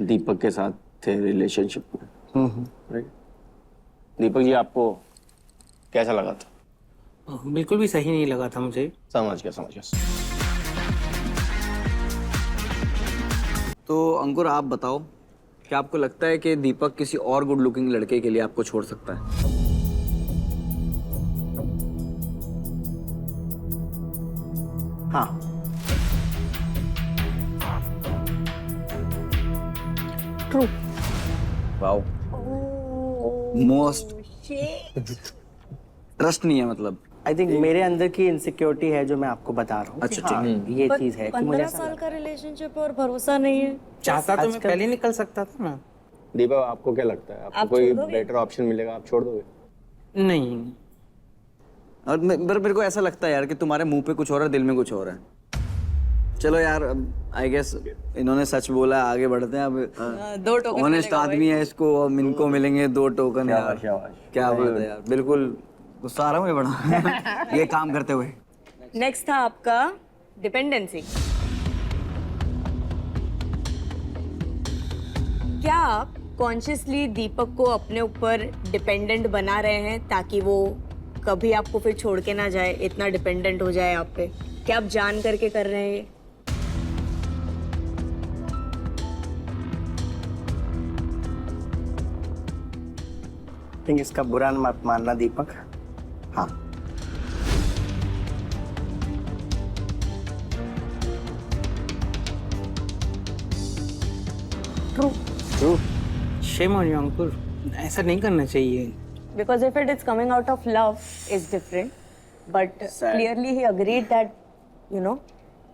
दीपक के साथ थे रिलेशनशिप में, राइट? दीपक जी, आपको कैसा लगा था? बिल्कुल भी सही नहीं लगा था मुझे। समझ गया। तो अंकुर, आप बताओ, क्या आपको लगता है कि दीपक किसी और गुड लुकिंग लड़के के लिए आपको छोड़ सकता है? हाँ। ट्रू। वाओ, मोस्ट ट्रस्ट नहीं है मतलब। आई थिंक मेरे अंदर की इनसिक्योरिटी है जो मैं आपको बता रहा हूँ। अच्छा, हाँ, ये चीज है कि मुझे 15 साल का रिलेशनशिप है और भरोसा नहीं है। चाहता तो मैं पहले निकल सकता था ना। दीपक, आपको क्या लगता है, आपको आप कोई छोड़ दोगे? बेटर ऑप्शन मिलेगा, आप छोड़ दोगे? नहीं, और मेरे को ऐसा लगता है यार कि तुम्हारे मुंह पे कुछ और है, दिल में कुछ और है। चलो यार, आई गेस इन्होंने सच बोला, आगे बढ़ते हैं। अब 2 टोकन ऑनेस्ट आदमी है, इसको और इनको मिलेंगे 2 टोकन। यार शाबाश। क्या बात है यार, बिल्कुल गुस्सा आ रहा हूँ ये बड़ा ये काम करते हुए। नेक्स्ट था आपका डिपेंडेंसी। क्या आप कॉन्शियसली दीपक को अपने ऊपर डिपेंडेंट बना रहे हैं ताकि वो कभी आपको फिर छोड़ के ना जाए, इतना डिपेंडेंट हो जाए आप पे? क्या आप जान करके कर रहे हैं ये? थिंक इसका बुरा मत मानना दीपक। हाँ। ट्रू। शेम ऑन यू अंकुर, ऐसा नहीं करना चाहिए। Because if it is coming out of love is different, but clearly he agreed that, you know,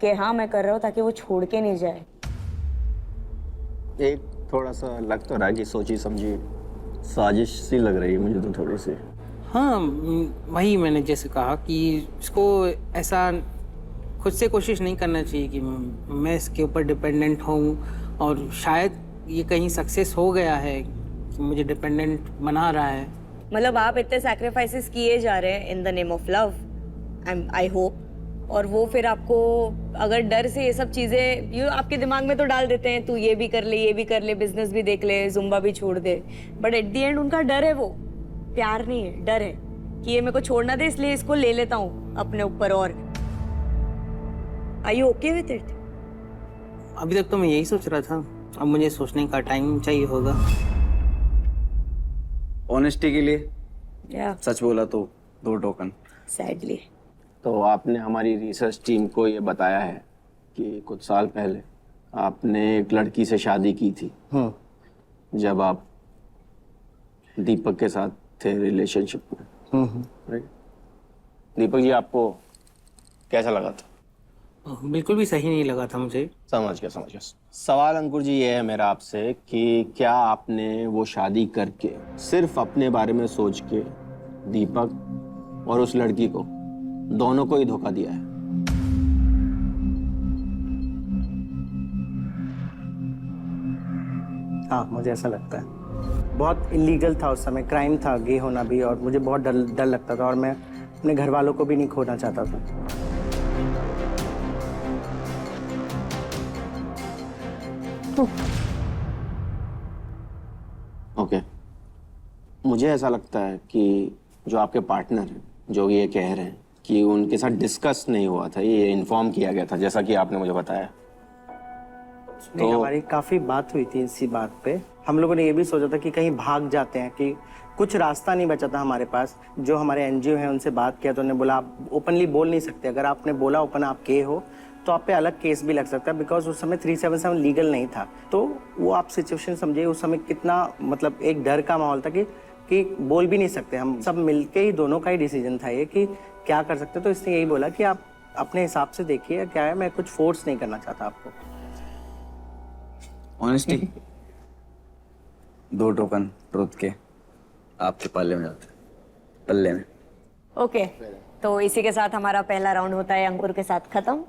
कि हाँ मैं कर रहा हूँ ताकि वो छोड़ के नहीं जाए। एक थोड़ा सा लग तो रहा है कि सोची समझी साजिश सी लग रही है मुझे तो थोड़ी सी। हाँ, वही मैंने जैसे कहा कि इसको ऐसा खुद से कोशिश नहीं करना चाहिए कि मैं इसके ऊपर डिपेंडेंट हूँ, और शायद ये कहीं सक्सेस हो गया है कि मुझे डिपेंडेंट बना रहा है। मतलब आप इतने सैक्रिफाइसेस किए जा रहे हैं in the name of love, I hope, और वो फिर आपको अगर डर से ये सब चीजें यू आपके दिमाग में तो डाल देते हैं, तू ये भी कर ले, ये भी कर ले, बिजनेस भी देख ले, जुम्बा भी छोड़ दे, बट एट द एंड उनका डर है, वो प्यार नहीं है, डर है कि ये मेरे को छोड़ना दे, इसलिए इसको ले लेता हूँ अपने ऊपर। और are you okay with it? अभी तक तो मैं यही सोच रहा था, अब मुझे सोचने का टाइम चाहिए होगा। ऑनेस्टी के लिए या सच बोला तो 2 टोकन। सैडली। तो आपने हमारी रिसर्च टीम को ये बताया है कि कुछ साल पहले आपने एक लड़की से शादी की थी जब आप दीपक के साथ थे रिलेशनशिप में, राइट? दीपक जी, आपको कैसा लगा था? बिल्कुल भी सही नहीं लगा था मुझे। समझ गया। सवाल अंकुर जी ये है मेरा आपसे कि क्या आपने वो शादी करके सिर्फ अपने बारे में सोच के दीपक और उस लड़की को दोनों को ही धोखा दिया है? हाँ, मुझे ऐसा लगता है। बहुत इलीगल था उस समय, क्राइम था गे होना भी, और मुझे बहुत डर लगता था, और मैं अपने घर वालों को भी नहीं खोना चाहता था। ओके। मुझे ऐसा लगता है कि जो आपके पार्टनर हैं, जो ये कह रहे हैं कि उनके साथ डिस्कस नहीं हुआ था, ये इन्फॉर्म किया गया था जैसा कि आपने मुझे बताया। नहीं, हमारी काफी बात हुई थी इसी बात पे। हम लोगों ने ये भी सोचा था कि कहीं भाग जाते हैं, कि कुछ रास्ता नहीं बचा था हमारे पास। जो हमारे एनजीओ हैं उनसे बात किया तो उन्होंने बोला आप ओपनली बोल नहीं सकते, अगर आपने बोला ओपन आप के हो तो आप पे अलग केस भी लग सकता है, बिकॉज उस समय 377 लीगल नहीं था। तो वो आप सिचुएशन समझिए, उस समय कितना मतलब एक डर का माहौल था कि बोल भी नहीं सकते। हम सब मिलके ही, दोनों का ही डिसीजन था ये कि क्या कर सकते। तो इसने यही बोला कि आप अपने हिसाब से देखिए क्या है, मैं कुछ फोर्स नहीं करना चाहता आपको। ऑनेस्टी 2 टोकन ट्रुथ के आपके पल्ले में जाते, पल्ले में। ओके, तो इसी के साथ हमारा पहला राउंड होता है अंकुर के साथ खत्म।